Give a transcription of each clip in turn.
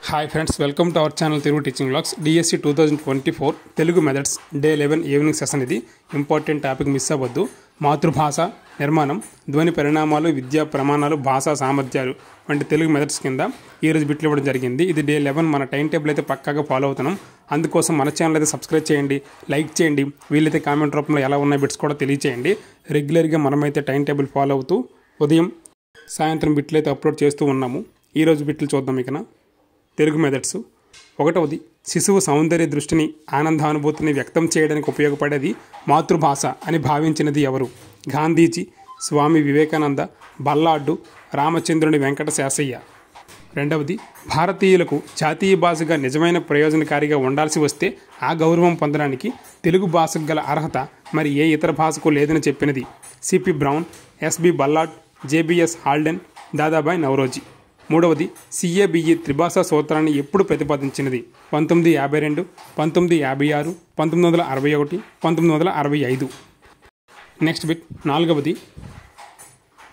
Hi friends, welcome to our channel Telugu teaching blogs. DSC 2024 Telugu methods day 11 evening session. ఇది important topic, miss అవ్వద్దు. మాతృభాష నిర్మాణం, ధ్వని పరిణామాలు, విద్యా ప్రమాణాలు, భాషా సామర్థ్యాలు వంటి తెలుగు మెథడ్స్ కింద ఈరోజు బిట్లు ఇవ్వడం జరిగింది. ఇది డే 11. మన టైం టేబుల్ అయితే పక్కాగా ఫాలో అవుతున్నాం. అందుకోసం మన ఛానల్ అయితే సబ్స్క్రైబ్ చేయండి, లైక్ చేయండి, వీళ్ళైతే కామెంట్ రూపంలో ఎలా ఉన్నాయి బిట్స్ కూడా తెలియచేయండి. రెగ్యులర్గా మనమైతే టైం టేబుల్ ఫాలో అవుతూ ఉదయం సాయంత్రం బిట్లు అయితే అప్లోడ్ చేస్తూ ఉన్నాము. ఈరోజు బిట్లు చూద్దాం. ఇకన తెలుగు మెథడ్స్. ఒకటవది, శిశువు సౌందర్య దృష్టిని, ఆనందానుభూతిని వ్యక్తం చేయడానికి ఉపయోగపడేది మాతృభాష అని భావించినది ఎవరు? గాంధీజీ, స్వామి వివేకానంద, బల్లాడ్డు, రామచంద్రుని వెంకట శాసయ్య. రెండవది, భారతీయులకు జాతీయ భాషగా నిజమైన ప్రయోజనకారిగా ఉండాల్సి వస్తే ఆ గౌరవం పొందడానికి తెలుగు భాషకు గల అర్హత మరి ఏ ఇతర భాషకు లేదని చెప్పినది CP Brown, SB Ballard, JBS Haldane, Dadabhai Naoroji. మూడవది, సిఏబిఈ త్రిభాషా సూత్రాన్ని ఎప్పుడు ప్రతిపాదించినది? 1952, 1956, 1961, 1965. Next bit. నాలుగవది,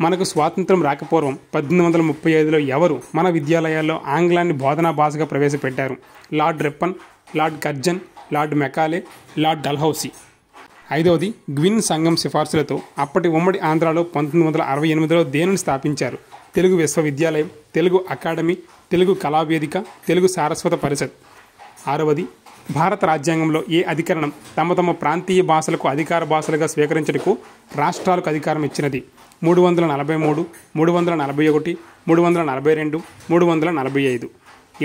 మనకు స్వాతంత్రం రాకపూర్వం 1835లో ఎవరు మన విద్యాలయాల్లో ఆంగ్లాన్ని బోధనా భాషగా ప్రవేశపెట్టారు? Lord Ripon, lord Curzon, lord Macaulay, lord Dalhousie. ఐదవది, గ్విన్ సంఘం సిఫార్సులతో అప్పటి ఉమ్మడి ఆంధ్రాలో 1968లో దేనిని స్థాపించారు? తెలుగు విశ్వవిద్యాలయం, తెలుగు అకాడమీ, తెలుగు కళావేదిక, తెలుగు సారస్వత పరిషత్. ఆరవది, భారత రాజ్యాంగంలో ఏ అధికరణం తమ తమ ప్రాంతీయ భాషలకు అధికార భాషలుగా స్వీకరించటకు రాష్ట్రాలకు అధికారం ఇచ్చినది? 343, 341, 342, 345.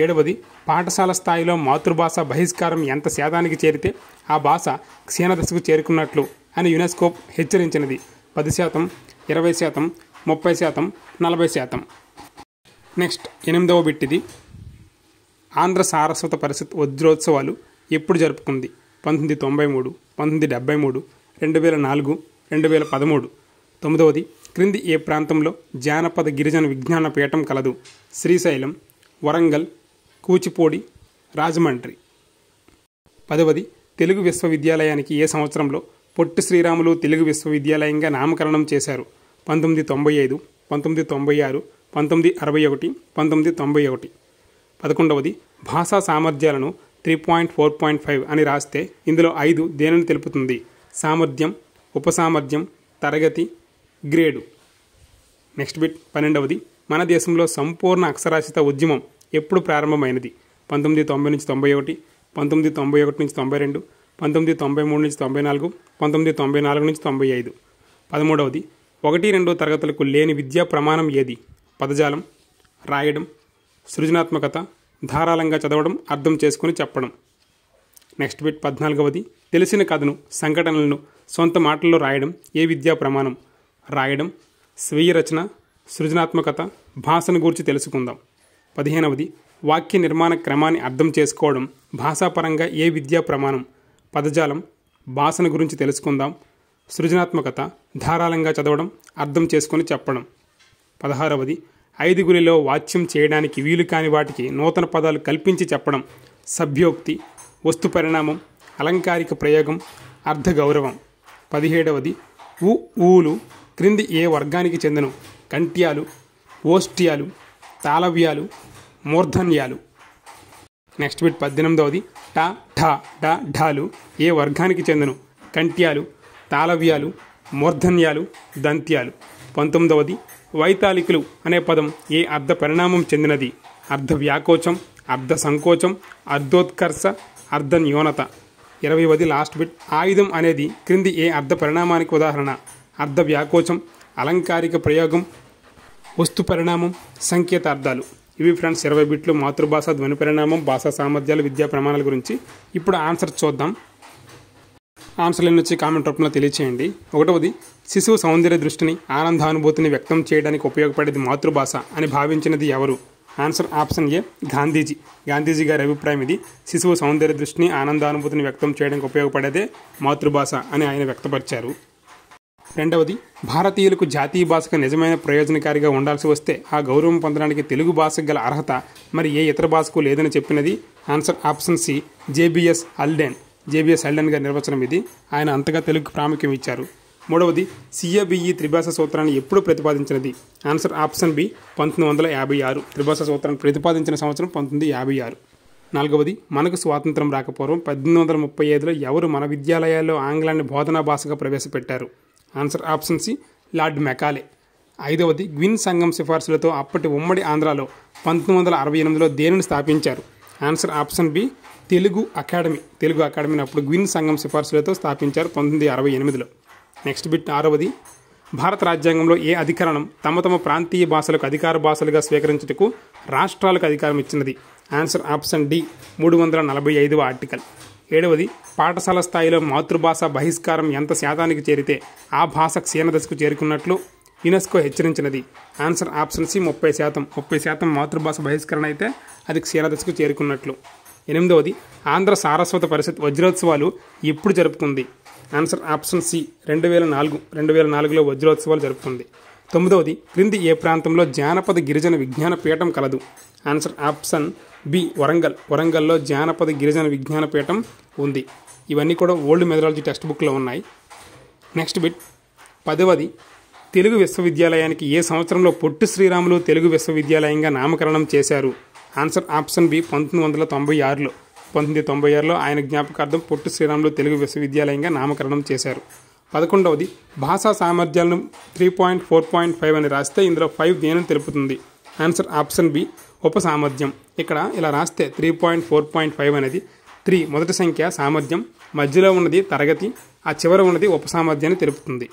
ఏడవది, పాఠశాల స్థాయిలో మాతృభాష బహిష్కారం ఎంత శాతానికి చేరితే ఆ భాష క్షీణదశకు చేరుకున్నట్లు అని యునెస్కో హెచ్చరించినది? 10%, 20%, 30%, 40%. నెక్స్ట్ 8వ బిట్. ఇది ఆంధ్ర సారస్వత పరిషత్ వజ్రోత్సవాలు ఎప్పుడు జరుపుకుంది? 1993, 1973, 2004, 2013. 9వది, క్రింది ఏ ప్రాంతంలో జానపద గిరిజన విజ్ఞాన పీఠం కలదు? శ్రీశైలం, వరంగల్, కూచిపూడి, రాజమండ్రి. 10వది, తెలుగు విశ్వవిద్యాలయానికి ఏ సంవత్సరంలో పొట్టి శ్రీరాములు తెలుగు విశ్వవిద్యాలయంగా నామకరణం చేశారు? 1995, 1996, 1961, 1991. 11వది, భాషా సామర్థ్యాలను 3.4.5 అని రాస్తే ఇందులో 5 దేనిని తెలుపుతుంది? సామర్థ్యం, ఉపసామర్థ్యం, తరగతి, గ్రేడు. Next bit. 12వది, మన దేశంలో సంపూర్ణ అక్షరాస్యత ఉద్యమం ఎప్పుడు ప్రారంభమైనది? 1990 నుంచి 91, 1991 నుంచి 92, 1993 నుంచి 94, 1994 నుంచి 95. 13వది, 1-2 తరగతులకు లేని విద్యా ప్రమాణం ఏది? పదజాలం, రాయడం, సృజనాత్మకత, ధారాళంగా చదవడం, అర్థం చేసుకుని చెప్పడం. Next bit. 14వది, తెలిసిన కథను, సంఘటనలను సొంత మాటల్లో రాయడం ఏ విద్యా ప్రమాణం? రాయడం, స్వీయ రచన, సృజనాత్మకత, భాషను గూర్చి తెలుసుకుందాం. 15వది, వాక్య నిర్మాణ క్రమాన్ని అర్థం చేసుకోవడం భాషాపరంగా ఏ విద్యా ప్రమాణం? పదజాలం, భాషను గురించి తెలుసుకుందాం, సృజనాత్మకత, ధారాళంగా చదవడం, అర్థం చేసుకొని చెప్పడం. 16వది, 5గురిలో వాచ్యం చేయడానికి వీలు కాని వాటికి నూతన పదాలు కల్పించి చెప్పడం సభ్యోక్తి, వస్తు పరిణామం, అలంకారిక ప్రయోగం, అర్ధ గౌరవం. 17వది, ఊలు క్రింది ఏ వర్గానికి చెందను? కంట్యాలు, ఓష్ట్యాలు, తాళవ్యాలు, మూర్ధన్యాలు. Next bit. 18వది, టా, ఠా, డా, ఢాలు ఏ వర్గానికి చెందను? కంట్యాలు, తాళవ్యాలు, మూర్ధన్యాలు, దంత్యాలు. 19వది, వైతాళికులు అనే పదం ఏ అర్ధ పరిణామం చెందినది? అర్ధ వ్యాకోచం, అర్ధ సంకోచం, అర్ధోత్కర్ష, అర్ధ న్యూనత. 20వది, లాస్ట్ బిట్. ఆయుధం అనేది క్రింది ఏ అర్ధ పరిణామానికి ఉదాహరణ? అర్ధ వ్యాకోచం, అలంకారిక ప్రయోగం, వస్తు పరిణామం, సంకేతార్థాలు. ఇవి ఫ్రెండ్స్ 20 బిట్లు మాతృభాష, ధ్వని పరిణామం, భాషా సామర్థ్యాలు, విద్యా ప్రమాణాల గురించి. ఇప్పుడు ఆన్సర్ చూద్దాం. ఆన్సర్లు వచ్చి కామెంట్ రూపంలో తెలియచేయండి. 1వది, శిశువు సౌందర్య దృష్టిని, ఆనందానుభూతిని వ్యక్తం చేయడానికి ఉపయోగపడేది మాతృభాష అని భావించినది ఎవరు? ఆన్సర్ ఆప్షన్ ఏ, గాంధీజీ. గాంధీజీ గారి అభిప్రాయం ఇది. శిశువు సౌందర్య దృష్టిని, ఆనందానుభూతిని వ్యక్తం చేయడానికి ఉపయోగపడేదే మాతృభాష అని ఆయన వ్యక్తపరిచారు. 2వది, భారతీయులకు జాతీయ భాషగా నిజమైన ప్రయోజనకారిగా ఉండాల్సి వస్తే ఆ గౌరవం పొందడానికి తెలుగు భాషకు గల అర్హత మరి ఏ ఇతర భాషకు లేదని చెప్పినది? Answer option C, JBS Haldane. JBS Haldane గారి నిర్వచనం ఇది. ఆయన అంతగా తెలుగుకు ప్రాముఖ్యం ఇచ్చారు. మూడవది సిఏబిఈ త్రిభాషా సూత్రాన్ని ఎప్పుడు ప్రతిపాదించినది? Answer option B 1956. త్రిభాషా సూత్రాన్ని ప్రతిపాదించిన సంవత్సరం 1956. నాలుగవది మనకు స్వాతంత్రం రాకపూర్వం 1835లో ఎవరు మన విద్యాలయాల్లో ఆంగ్లాన్ని బోధనా భాషగా ప్రవేశపెట్టారు? Answer option C Lord Macaulay. ఐదవది గ్విన్ సంఘం సిఫార్సులతో అప్పటి ఉమ్మడి ఆంధ్రాలో 1968లో దేనిని స్థాపించారు? Answer option B Telugu academy. Telugu అకాడమీని అప్పుడు గ్విన్ సంఘం సిఫార్సులతో స్థాపించారు 1968లో. నెక్స్ట్ బిట్ ఆరవది భారత రాజ్యాంగంలో ఏ అధికరణం తమ తమ ప్రాంతీయ భాషలకు అధికార భాషలుగా స్వీకరించుటకు రాష్ట్రాలకు అధికారం ఇచ్చినది? ఆన్సర్ ఆప్షన్ డి 345వ ఆర్టికల్. ఏడవది పాఠశాల స్థాయిలో మాతృభాష బహిష్కారం ఎంత శాతానికి చేరితే ఆ భాష క్షీణదశకు చేరుకున్నట్లు యునెస్కో హెచ్చరించినది? Answer option C 30%. 30% మాతృభాష బహిష్కరణ అయితే అది క్షీణదశకు చేరుకున్నట్లు. ఎనిమిదవది ఆంధ్ర సారస్వత పరిషత్ వజ్రోత్సవాలు ఎప్పుడు జరుపుకుంది? Answer option C 2004. 2004లో వజ్రోత్సవాలు జరుపుకుంది. తొమ్మిదవది క్రింది ఏ ప్రాంతంలో జానపద గిరిజన విజ్ఞాన పీఠం కలదు? Answer option B Warangal. వరంగల్లో జానపద గిరిజన విజ్ఞాన పీఠం ఉంది. ఇవన్నీ కూడా ఓల్డ్ మెథడాలజీ టెక్స్ట్ బుక్లో ఉన్నాయి. నెక్స్ట్ బిట్ 10వది తెలుగు విశ్వవిద్యాలయానికి ఏ సంవత్సరంలో పొట్టి శ్రీరాములు తెలుగు విశ్వవిద్యాలయంగా నామకరణం చేశారు? ఆన్సర్ ఆప్షన్ బి 1996లో. 1996లో ఆయన జ్ఞాపకార్థం పొట్టి శ్రీరాములు తెలుగు విశ్వవిద్యాలయంగా నామకరణం చేశారు. 11వది భాషా సామర్థ్యాలను 3.4.5 అని రాస్తే ఇందులో 5 దేనిని తెలుపుతుంది? ఆన్సర్ ఆప్షన్ బి ఉపసామర్థ్యం. ఇక్కడ ఇలా రాస్తే 3.4.5 అనేది 3 మొదటి సంఖ్య సామర్థ్యం, మధ్యలో ఉన్నది తరగతి, ఆ చివర ఉన్నది ఉపసామర్థ్యాన్ని తెలుపుతుంది.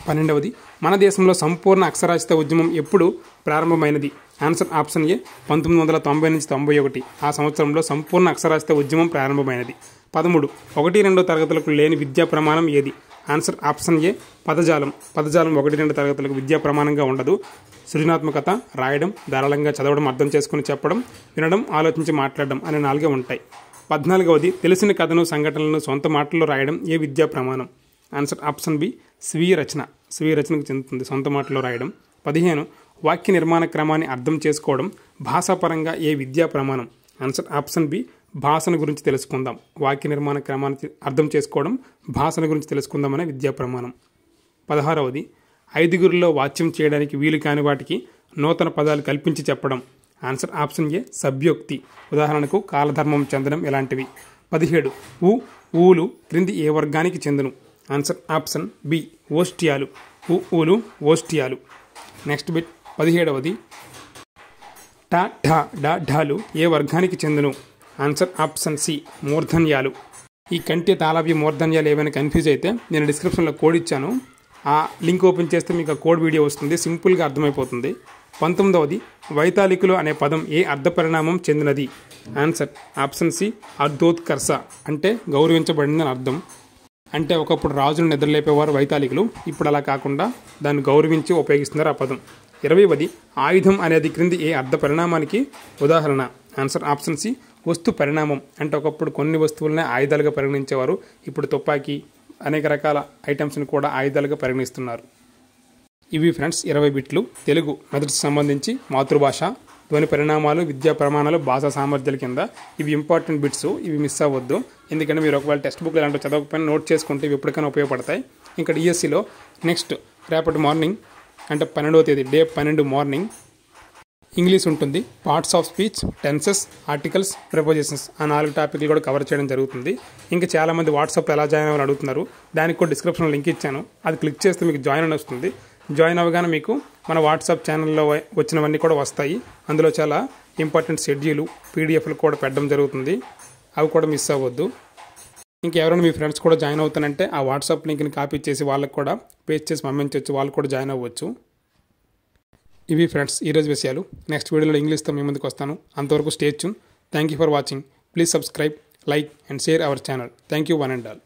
12వది మన దేశంలో సంపూర్ణ అక్షరాస్యత ఉద్యమం ఎప్పుడు ప్రారంభమైనది? ఆన్సర్ ఆప్షన్ ఏ 1990 నుంచి 91. ఆ సంవత్సరంలో సంపూర్ణ అక్షరాస్యత ఉద్యమం ప్రారంభమైనది. 13 1-2 తరగతులకు లేని విద్యా ప్రమాణం ఏది? ఆన్సర్ ఆప్షన్ ఏ పదజాలం. పదజాలం 1-2 తరగతులకు విద్యా ప్రమాణంగా ఉండదు. సృజనాత్మకత, రాయడం, ధారాళంగా చదవడం, అర్థం చేసుకుని చెప్పడం, వినడం, ఆలోచించి మాట్లాడడం అనే 4 ఉంటాయి. 14వది తెలిసిన కథను సంఘటనలను సొంత మాటల్లో రాయడం ఏ విద్యా ప్రమాణం? ఆన్సర్ ఆప్షన్ బి స్వీయ రచన. స్వీయ రచనకు చెందుతుంది సొంత మాటల్లో రాయడం. 15 వాక్య నిర్మాణ క్రమాన్ని అర్థం చేసుకోవడం భాషాపరంగా ఏ విద్యా ప్రమాణం? ఆన్సర్ ఆప్షన్ బి భాషను గురించి తెలుసుకుందాం. వాక్య నిర్మాణ క్రమాన్ని అర్థం చేసుకోవడం భాషను గురించి తెలుసుకుందాం అనే విద్యా ప్రమాణం. 16వది 5గురిలో వాచ్యం చేయడానికి వీలు కాని వాటికి నూతన పదాలు కల్పించి చెప్పడం. ఆన్సర్ ఆప్షన్ ఏ సభ్యోక్తి. ఉదాహరణకు కాలధర్మం చెందడం ఇలాంటివి. 17 ఊలు క్రింది ఏ వర్గానికి చెందును? ఆన్సర్ ఆప్షన్ బి ఓష్ట్యాలు. ఊలు ఓష్ట్యాలు. నెక్స్ట్ బిట్ 17వది ఢాలు ఏ వర్గానికి చెందును? ఆన్సర్ ఆప్షన్ సి మూర్ధన్యాలు. ఈ కంటి తాళవ్య మూర్ధన్యాలు ఏమైనా కన్ఫ్యూజ్ అయితే నేను డిస్క్రిప్షన్లో కోడ్ ఇచ్చాను. ఆ లింక్ ఓపెన్ చేస్తే మీకు ఆ కోడ్ వీడియో వస్తుంది. సింపుల్గా అర్థమైపోతుంది. 19వది వైతాళికులు అనే పదం ఏ అర్థ పరిణామం చెందినది? ఆన్సర్ ఆప్షన్ సి అర్ధోత్కర్ష అంటే గౌరవించబడిందని అర్థం. అంటే ఒకప్పుడు రాజులు నిద్రలేపేవారు వైతాళికులు, ఇప్పుడు అలా కాకుండా దాన్ని గౌరవించి ఉపయోగిస్తున్నారు ఆ పదం. 20వది ఆయుధం అనేది క్రింది ఏ అర్థ పరిణామానికి ఉదాహరణ? ఆన్సర్ ఆప్షన్ సి వస్తు పరిణామం. అంటే ఒకప్పుడు కొన్ని వస్తువులనే ఆయుధాలుగా పరిగణించేవారు, ఇప్పుడు తుపాకీ అనేక రకాల ఐటమ్స్ని కూడా ఆయుధాలుగా పరిగణిస్తున్నారు. ఇవి ఫ్రెండ్స్ 20 బిట్లు తెలుగు మెథడ్స్ సంబంధించి మాతృభాష, ధ్వని పరిణామాలు, విద్యా ప్రమాణాలు, భాషా సామర్థ్యాల కింద ఇవి ఇంపార్టెంట్ బిట్స్. ఇవి మిస్ అవ్వద్దు. ఎందుకంటే మీరు ఒకవేళ టెక్స్ట్ బుక్లు ఇలాంటివి చదవకపోయినా నోట్ చేసుకుంటే ఇవి ఎప్పటికైనా ఉపయోగపడతాయి. ఇంకా డిఎస్సిలో నెక్స్ట్ రేపటి మార్నింగ్ అంటే 12వ తేదీ డే 12 మార్నింగ్ ఇంగ్లీష్ ఉంటుంది. Parts of speech, tenses, articles, prepositions ఆ 4 టాపిక్లు కూడా కవర్ చేయడం జరుగుతుంది. ఇంకా చాలామంది వాట్సాప్లో ఎలా జాయిన్ అవ్వాలని అడుగుతున్నారు. దానికి కూడా డిస్క్రిప్షన్లో లింక్ ఇచ్చాను. అది క్లిక్ చేస్తే మీకు జాయిన్ అని వస్తుంది. జాయిన్ అవ్వగానే మీకు మన వాట్సాప్ ఛానల్లో వచ్చినవన్నీ కూడా వస్తాయి. అందులో చాలా ఇంపార్టెంట్ షెడ్యూలు, పీడిఎఫ్లు కూడా పెట్టడం జరుగుతుంది. అవి కూడా మిస్ అవ్వద్దు. ఇంకెవరైనా మీ ఫ్రెండ్స్ కూడా జాయిన్ అవుతానంటే ఆ వాట్సాప్ లింక్ని కాపీ చేసి వాళ్ళకి కూడా పేస్ట్ చేసి పంపించవచ్చు. వాళ్ళు కూడా జాయిన్ అవ్వచ్చు. ఇవి ఫ్రెండ్స్ ఈరోజు విషయాలు. నెక్స్ట్ వీడియోలో ఇంగ్లీష్తో మీ ముందుకు వస్తాను. అంతవరకు stay tune. Thank you for watching. Please subscribe, like and share our channel. Thank you one and all.